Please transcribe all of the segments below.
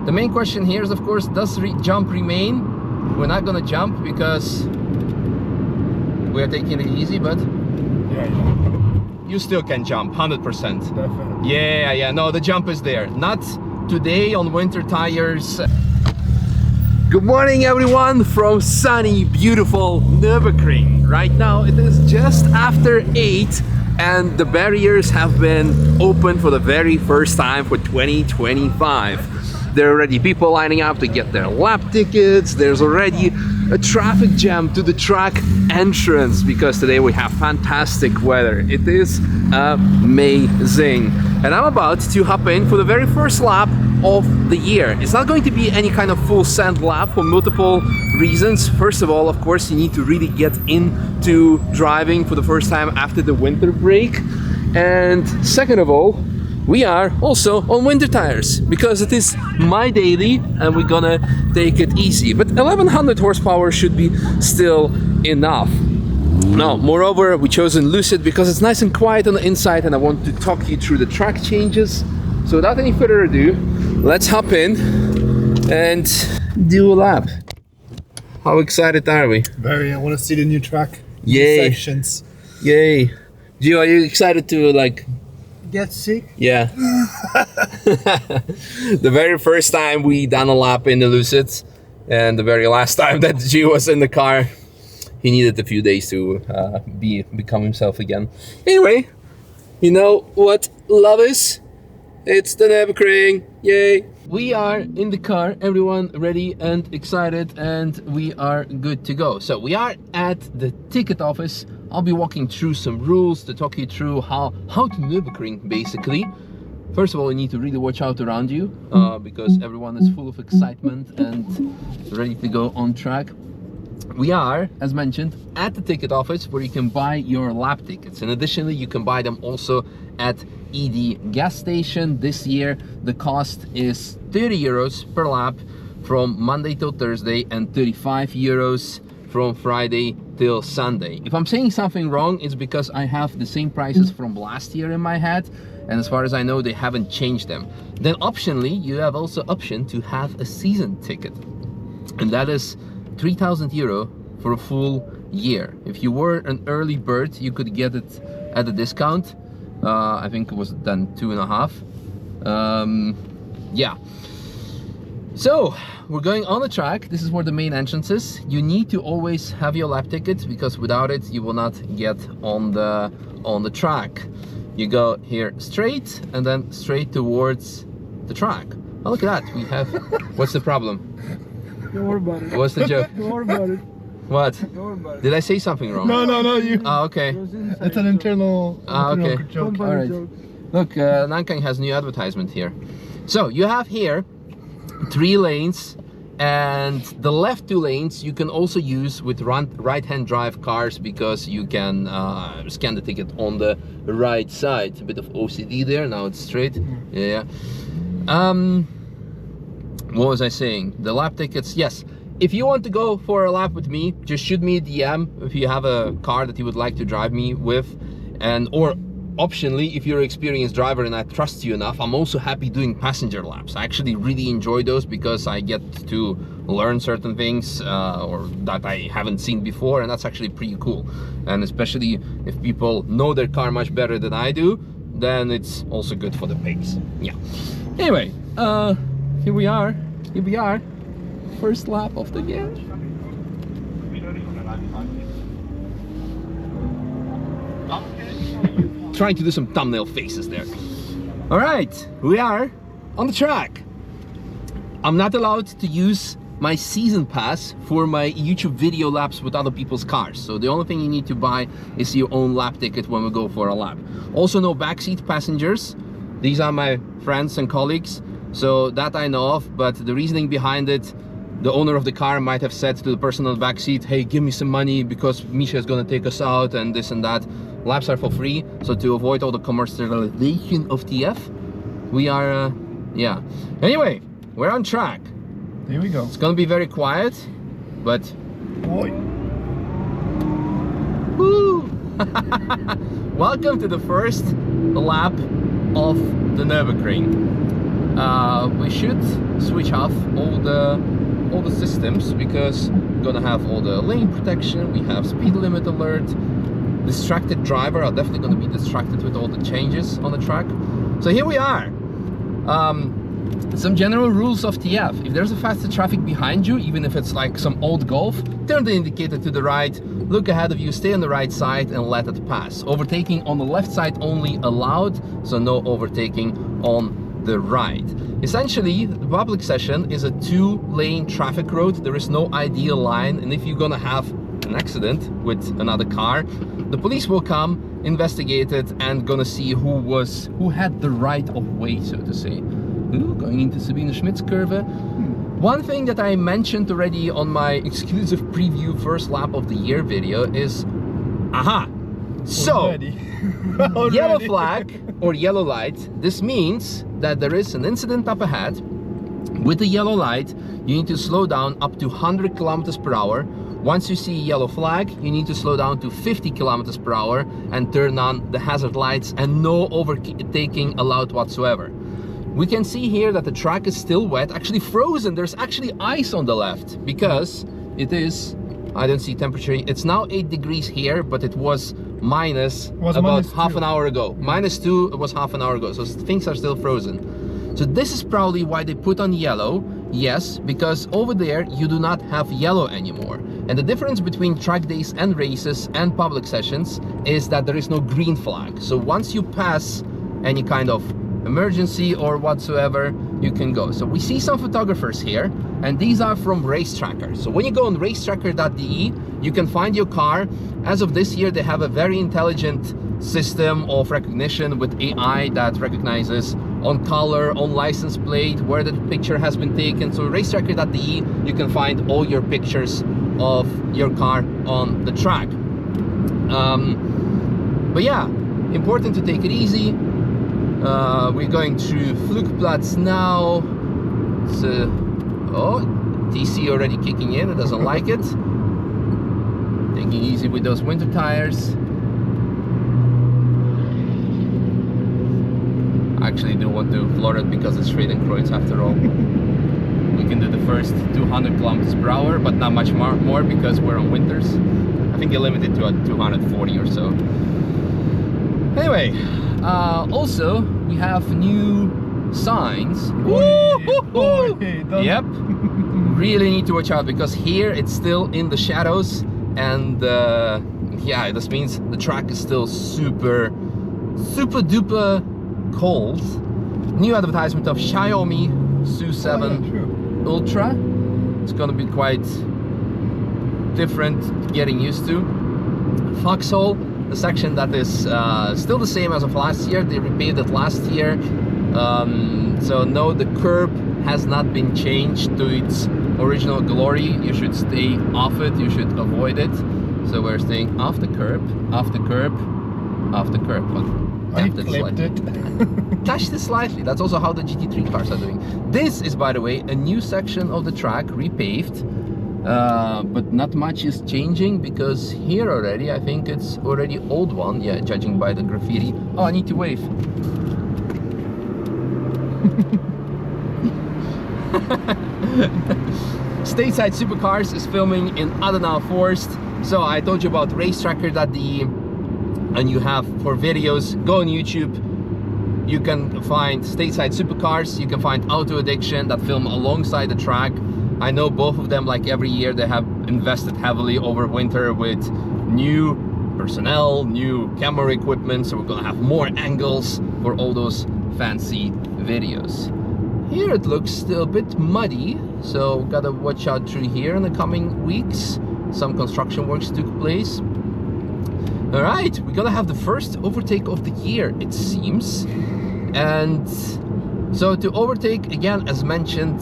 The main question here is, of course, does jump remain? We're not gonna jump because we are taking it easy, but Yeah. you still can jump 100%. Definitely. Yeah, no, the jump is there. Not today on winter tires. Good morning everyone from sunny, beautiful Nürburgring. Right now it is just after 8 and the barriers have been opened for the very first time for 2025. There are already people lining up to get their lap tickets. There's already a traffic jam to the track entrance because today we have fantastic weather. It is amazing. And I'm about to hop in for the very first lap of the year. It's not going to be any kind of full sand lap for multiple reasons. First of all, of course, you need to really get into driving for the first time after the winter break. And second of all, we are also on winter tires because it is my daily and we're gonna take it easy. But 1100 horsepower should be still enough. Now, moreover, we chosen Lucid because it's nice and quiet on the inside and I want to talk you through the track changes. So without any further ado, let's hop in and do a lap. How excited are we? Very. I want to see the new track. Yay. Sections. Yay. Gio, are you excited to like Get sick? Yeah. The very first time we done a lap in the Lucid and the very last time that Gio was in the car, he needed a few days to become himself again. Anyway, you know what love is? It's the Nürburgring. Yay! We are in the car, everyone ready and excited, and we are good to go. So we are at the ticket office. I'll be walking through some rules to talk you through how to Nürburgring basically. First of all, you need to really watch out around you because everyone is full of excitement and ready to go on track. We are, as mentioned, at the ticket office where you can buy your lap tickets, and additionally you can buy them also at ED gas station. This year the cost is 30 euros per lap from Monday till Thursday and 35 euros from Friday till Sunday. If I'm saying something wrong, it's because I have the same prices from last year in my head, and as far as I know they haven't changed them. Then optionally you have also option to have a season ticket, and that is 3,000 euro for a full year. If you were an early bird, you could get it at a discount. I think it was then 2.5. Yeah. So we're going on the track. This is where the main entrance is. You need to always have your lap ticket because without it you will not get on the track. You go here straight and then straight towards the track. Oh, look at that. We have. What's the problem? Don't worry about it. What's the joke? Don't worry about it. What? Don't worry about it. Did I say something wrong? No, you. Oh, okay. It's an internal Okay. joke. All right. Look, Nankang has new advertisement here. So you have here 3 lanes, and the left 2 lanes you can also use with right-hand drive cars because you can scan the ticket on the right side. A bit of OCD there. Now it's straight. Yeah. What was I saying? The lap tickets, yes. If you want to go for a lap with me, just shoot me a DM if you have a car that you would like to drive me with, or optionally, if you're an experienced driver and I trust you enough, I'm also happy doing passenger laps. I actually really enjoy those because I get to learn certain things or that I haven't seen before, and that's actually pretty cool. And especially if people know their car much better than I do, then it's also good for the pace. Yeah. Anyway, here we are. First lap of the year. Trying to do some thumbnail faces there. All right, we are on the track. I'm not allowed to use my season pass for my YouTube video laps with other people's cars. So the only thing you need to buy is your own lap ticket when we go for a lap. Also no backseat passengers. These are my friends and colleagues, so that I know of, but the reasoning behind it, the owner of the car might have said to the person on the back seat, hey, give me some money because Misha is gonna take us out and this and that. Laps are for free, so to avoid all the commercialization of TF, we are, yeah. Anyway, we're on track. Here we go. It's gonna be very quiet, but... Boy. Woo! Welcome to the first lap of the Nürburgring. We should switch off all the systems, because we're gonna have all the lane protection, we have speed limit alert, distracted driver are definitely gonna be distracted with all the changes on the track. So here we are. Some general rules of TF. If there's a faster traffic behind you, even if it's like some old Golf, turn the indicator to the right, look ahead of you, stay on the right side and let it pass. Overtaking on the left side only allowed, so no overtaking on the right. Essentially, the public session is a 2-lane traffic road. There is no ideal line, and if you're gonna have an accident with another car, the police will come, investigate it, and gonna see who had the right of way, so to say. Ooh, going into Sabine Schmidt's curve. One thing that I mentioned already on my exclusive preview first lap of the year video is, aha! So, yellow flag or yellow light, this means that there is an incident up ahead. With the yellow light, you need to slow down up to 100 kilometers per hour. Once you see a yellow flag, you need to slow down to 50 kilometers per hour and turn on the hazard lights, and no overtaking allowed whatsoever. We can see here that the track is still wet, actually frozen. There's actually ice on the left because it is, I don't see temperature. It's now 8 degrees here, but it was minus about half an hour ago. -2, it was half an hour ago. So things are still frozen. So this is probably why they put on yellow. Yes, because over there you do not have yellow anymore. And the difference between track days and races and public sessions is that there is no green flag. So once you pass any kind of emergency or whatsoever, you can go. So we see some photographers here, and these are from Racetracker. So when you go on racetracker.de, you can find your car. As of this year, they have a very intelligent system of recognition with AI that recognizes on color, on license plate, where the picture has been taken. So racetracker.de, you can find all your pictures of your car on the track. But yeah, important to take it easy. We're going through Flugplatz now. So, oh, TC already kicking in, it doesn't like it. Taking it easy with those winter tires. I actually do want to floor it because it's Schwedenkreuz after all. We can do the first 200 kilometers per hour, but not much more because we're on winters. I think they limited to 240 or so. Anyway, also we have new signs. Yep. Really need to watch out because here it's still in the shadows, and yeah, this means the track is still super duper cold. New advertisement of Xiaomi SU7 Ultra. It's gonna be quite different getting used to. Foxhole, the section that is still the same as of last year. They repaved it last year. So no, the curb has not been changed to its original glory. You should stay off it, you should avoid it. So we're staying off the curb, off the curb, off the curb. I clipped it. Touched it slightly. That's also how the GT3 cars are doing. This is, by the way, a new section of the track, repaved. But not much is changing because here already, I think it's already old one. Yeah, judging by the graffiti. Oh, I need to wave. Stateside Supercars is filming in Adenau Forst. So I told you about racetracker.de, and you have for videos, go on YouTube. You can find Stateside Supercars, you can find Auto Addiction that film alongside the track. I know both of them, like every year, they have invested heavily over winter with new personnel, new camera equipment, so we're gonna have more angles for all those fancy videos. Here it looks still a bit muddy, so gotta watch out through here in the coming weeks. Some construction works took place. All right, we're gonna have the first overtake of the year, it seems. And so to overtake, again, as mentioned,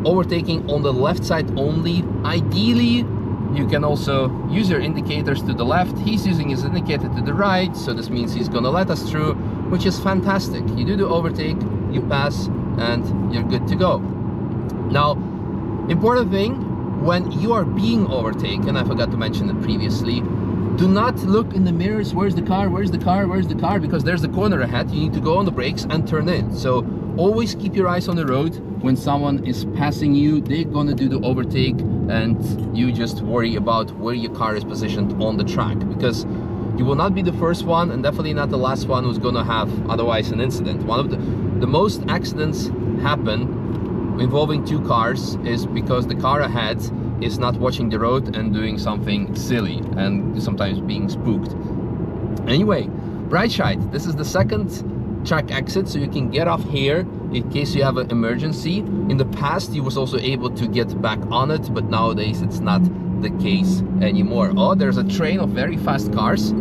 overtaking on the left side only. Ideally, you can also use your indicators to the left. He's using his indicator to the right, so this means he's gonna let us through, which is fantastic. You do the overtake, you pass, and you're good to go. Now, important thing, when you are being overtaken, I forgot to mention it previously, do not look in the mirrors, where's the car, where's the car, where's the car, because there's the corner ahead. You need to go on the brakes and turn in. So always keep your eyes on the road, when someone is passing you, they're gonna do the overtake, and you just worry about where your car is positioned on the track, because you will not be the first one and definitely not the last one who's gonna have otherwise an incident. One of the most accidents happen involving two cars is because the car ahead is not watching the road and doing something silly and sometimes being spooked. Anyway, right side, this is the second track exit, so you can get off here in case you have an emergency. In the past you was also able to get back on it, but nowadays it's not the case anymore. Oh, there's a train of very fast cars.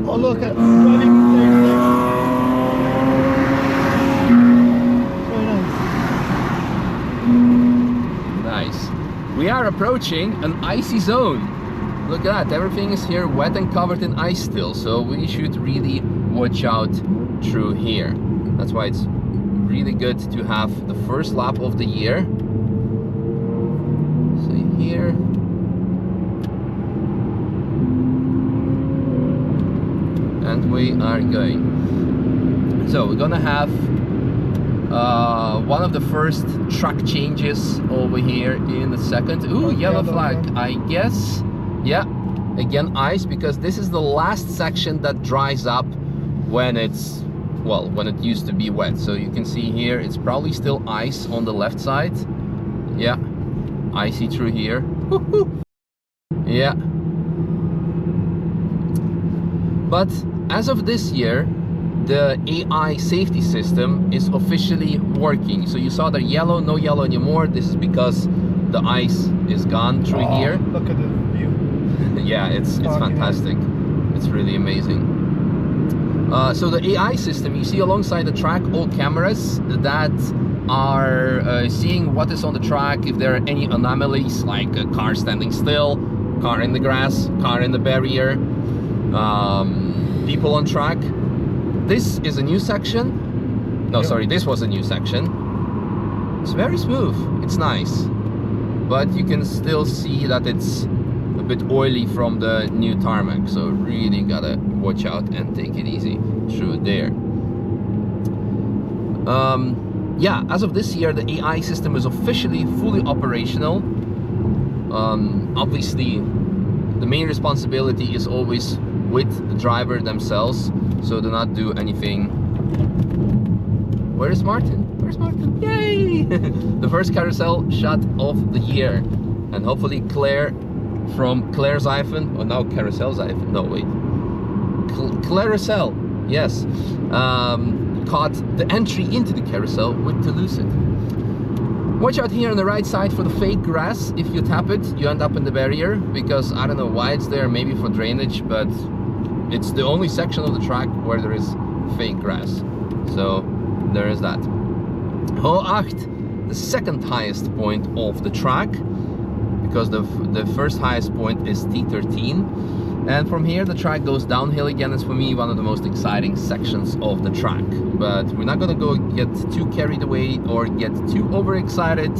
Oh, look at driving. Very nice. Nice. We are approaching an icy zone. Look at that, everything is here wet and covered in ice still, so we should really watch out through here. That's why it's really good to have the first lap of the year. So here. And we are going. So we're gonna have one of the first track changes over here in a second. Ooh, yellow flag, I guess. Yeah, again ice, because this is the last section that dries up when it's, well, when it used to be wet. So you can see here it's probably still ice on the left side. Yeah, icy through here. Yeah, but as of this year, the AI safety system is officially working. So you saw the yellow, no yellow anymore. This is because the ice is gone through here. Look at the view. Yeah, it's fantastic. It's really amazing. So the AI system, you see alongside the track all cameras that are seeing what is on the track, if there are any anomalies like a car standing still, car in the grass, car in the barrier, people on track. This is a new section. No, sorry, this was a new section. It's very smooth, it's nice, but you can still see that it's a bit oily from the new tarmac, so really gotta watch out and take it easy through there. Yeah, as of this year, the AI system is officially fully operational. Obviously, the main responsibility is always with the driver themselves, so do not do anything. Where is Martin? Where's Martin? Yay! The first carousel shot of the year, and hopefully Claire from Claire's iPhone, or now Carousel's iPhone, no wait, Carousel, yes, caught the entry into the carousel with the Lucid. Watch out here on the right side for the fake grass. If you tap it, you end up in the barrier, because I don't know why it's there, maybe for drainage, but it's the only section of the track where there is fake grass. So there is that. Hole 8, the second highest point of the track, because the first highest point is T13. And from here the track goes downhill again. It's for me one of the most exciting sections of the track. But we're not gonna go get too carried away or get too overexcited,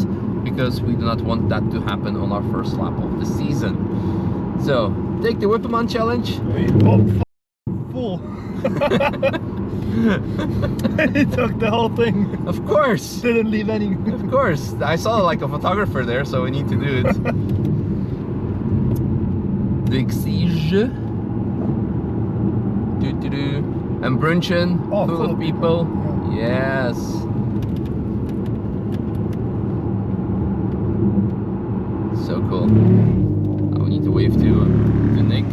because we do not want that to happen on our first lap of the season. So, take the Whipperman challenge. Full. He took the whole thing. Of course. Didn't leave any. Of course. I saw like a photographer there, so we need to do it. The Exige. And Brunchen, full of people. Yeah. Yes. So cool. Now we need to wave to Nick.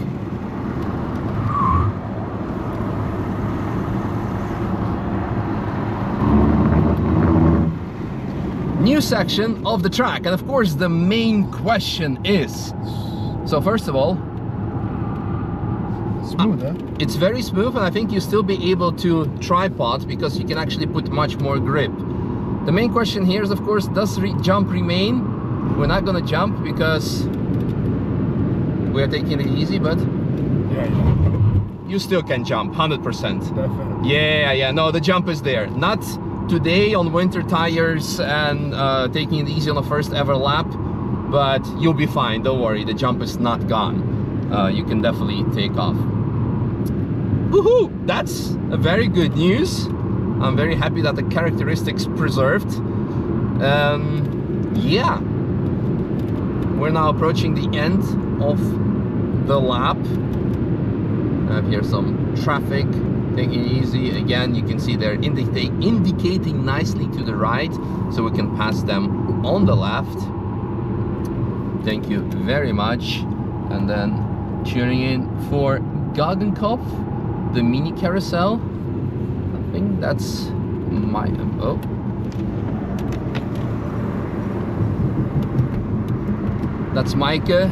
New section of the track, and of course the main question is, so first of all, smooth, huh? It's very smooth, and I think you'll still be able to tripod, because you can actually put much more grip. The main question here is, of course, does jump remain? We're not gonna jump because we are taking it easy, but yeah. You still can jump 100%. Definitely. Yeah, no, the jump is there. Not today on winter tires and taking it easy on the first ever lap, but you'll be fine, don't worry, the jump is not gone. You can definitely take off. Woohoo! That's a very good news. I'm very happy that the characteristics preserved. Yeah, we're now approaching the end of the lap. I have here some traffic. Take it easy. Again, you can see they're indicating nicely to the right, so we can pass them on the left. Thank you very much. And then tuning in for Gaggenkopf, the mini carousel. I think that's my... oh. That's Mike, the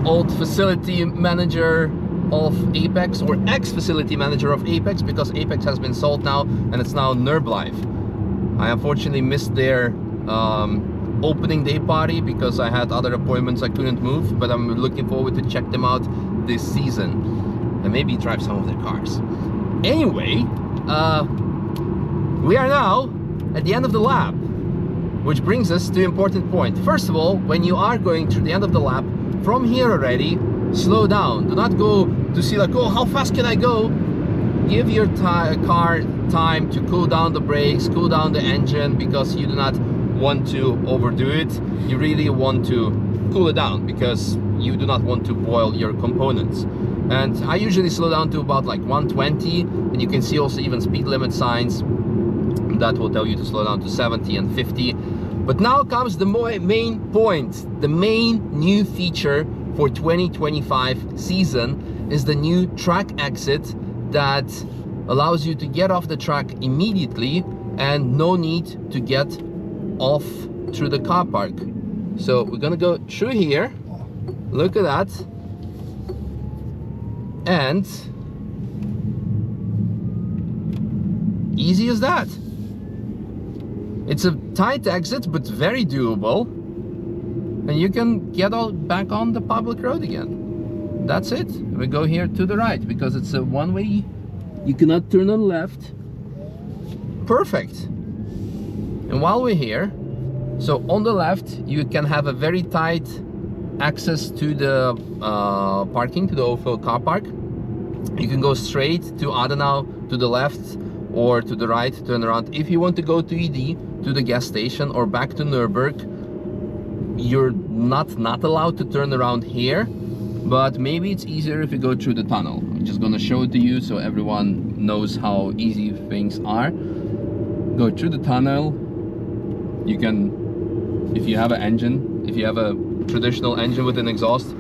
old facility manager of Apex, or ex-facility manager of Apex, because Apex has been sold now and it's now Nürburgring. I unfortunately missed their opening day party because I had other appointments I couldn't move, but I'm looking forward to check them out this season and maybe drive some of their cars. Anyway, we are now at the end of the lap, which brings us to the important point. First of all, when you are going to the end of the lap, from here already, slow down. Do not go to see like, oh, how fast can I go? Give your car time to cool down the brakes, cool down the engine, because you do not want to overdo it. You really want to cool it down because you do not want to boil your components. And I usually slow down to about like 120, and you can see also even speed limit signs that will tell you to slow down to 70 and 50. But now comes the main point. The main new feature for 2025 season is the new track exit that allows you to get off the track immediately and no need to get off through the car park. So we're gonna go through here. Look at that. And easy as that. It's a tight exit, but very doable. And you can get all back on the public road again. That's it. We go here to the right because it's a one-way. You cannot turn on left. Perfect. And while we're here, so on the left, you can have a very tight access to the parking, to the overflow car park. You can go straight to Adenau to the left, or to the right, turn around. If you want to go to ED, to the gas station, or back to Nürburg, you're not allowed to turn around here, but maybe it's easier if you go through the tunnel. I'm just gonna show it to you so everyone knows how easy things are. Go through the tunnel. You can, if you have an engine, if you have a traditional engine with an exhaust, you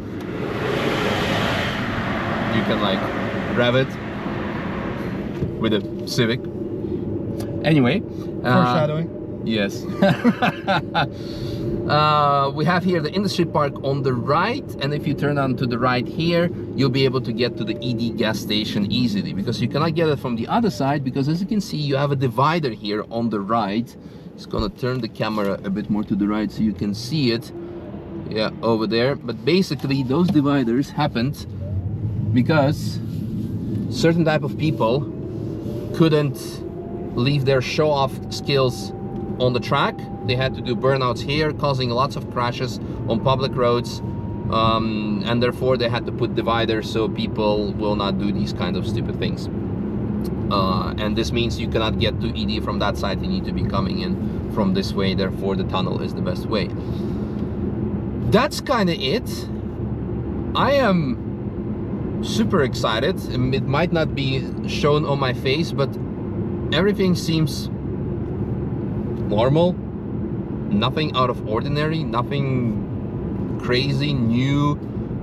can like rev it with a Civic. Anyway, Foreshadowing. Yes. We have here the industry park on the right, and if you turn on to the right here, you'll be able to get to the ED gas station easily, because you cannot get it from the other side, because as you can see, you have a divider here on the right. Just gonna turn the camera a bit more to the right so you can see it. Yeah, over there. But basically those dividers happened because certain type of people couldn't leave their show-off skills on the track. They had to do burnouts here, causing lots of crashes on public roads, and therefore they had to put dividers so people will not do these kind of stupid things. And this means you cannot get to ED from that side. You need to be coming in from this way, therefore the tunnel is the best way. That's kind of it. I am super excited. It might not be shown on my face, but everything seems normal, nothing out of ordinary, nothing crazy new.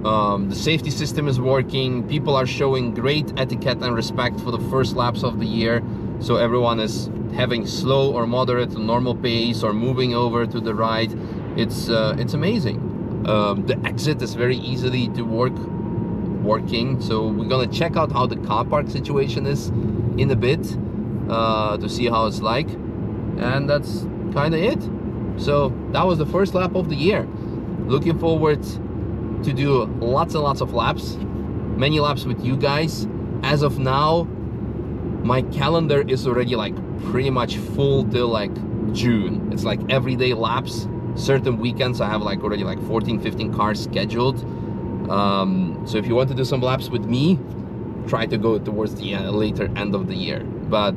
The safety system is working. People are showing great etiquette and respect for the first laps of the year, so everyone is having slow or moderate to normal pace or moving over to the right. It's amazing. The exit is very easily to working, so we're gonna check out how the car park situation is in a bit to see how it's like, and that's kind of it. So that was the first lap of the year. Looking forward to do lots and lots of laps, many laps with you guys. As of now, my calendar is already like pretty much full till like June. It's like everyday laps. Certain weekends I have like already like 14-15 cars scheduled. So if you want to do some laps with me, try to go towards the later end of the year. But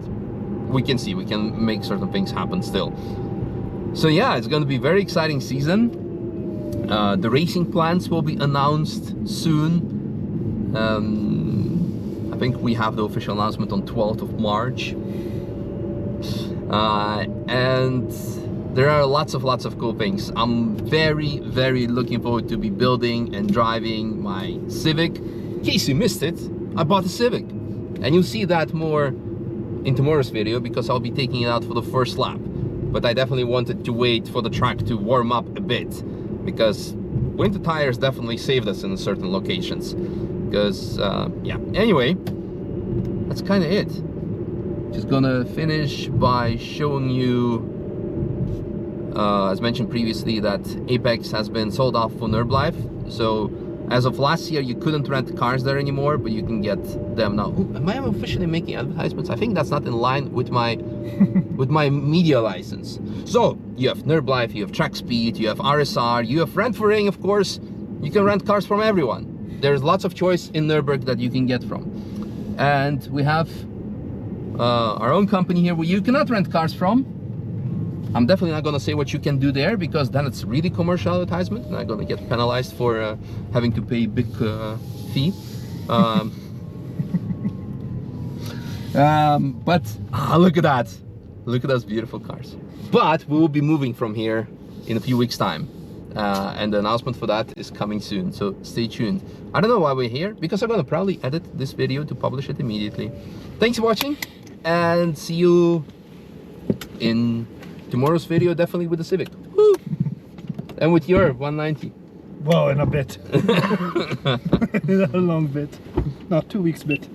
we can see, we can make certain things happen still. So yeah, it's going to be a very exciting season. The racing plans will be announced soon. I think we have the official announcement on 12th of March. And there are lots of cool things. I'm very looking forward to be building and driving my Civic. In case you missed it, I bought a Civic. And you'll see that more in tomorrow's video because I'll be taking it out for the first lap. But I definitely wanted to wait for the track to warm up a bit because winter tires definitely saved us in certain locations. Because, yeah, anyway, that's kind of it. Just gonna finish by showing you, as mentioned previously, that Apex has been sold off for Nürburgring. So as of last year, you couldn't rent cars there anymore, but you can get them now. Ooh, am I officially making advertisements? I think that's not in line with my with my media license. So you have Nürburgring, you have Track Speed, you have RSR, you have Rent for Ring, of course. You can rent cars from everyone. There's lots of choice in Nürburgring that you can get from. And we have our own company here where you cannot rent cars from. I'm definitely not going to say what you can do there because then it's really commercial advertisement and I'm going to get penalized for having to pay a big fee. But look at that. Look at those beautiful cars. But we will be moving from here in a few weeks' time. And the announcement for that is coming soon, so stay tuned. I don't know why we're here, because I'm gonna probably edit this video to publish it immediately. Thanks for watching, and see you in tomorrow's video, definitely with the Civic. Woo! And with your 190. Well, in a bit. In a long bit. No, 2 weeks bit.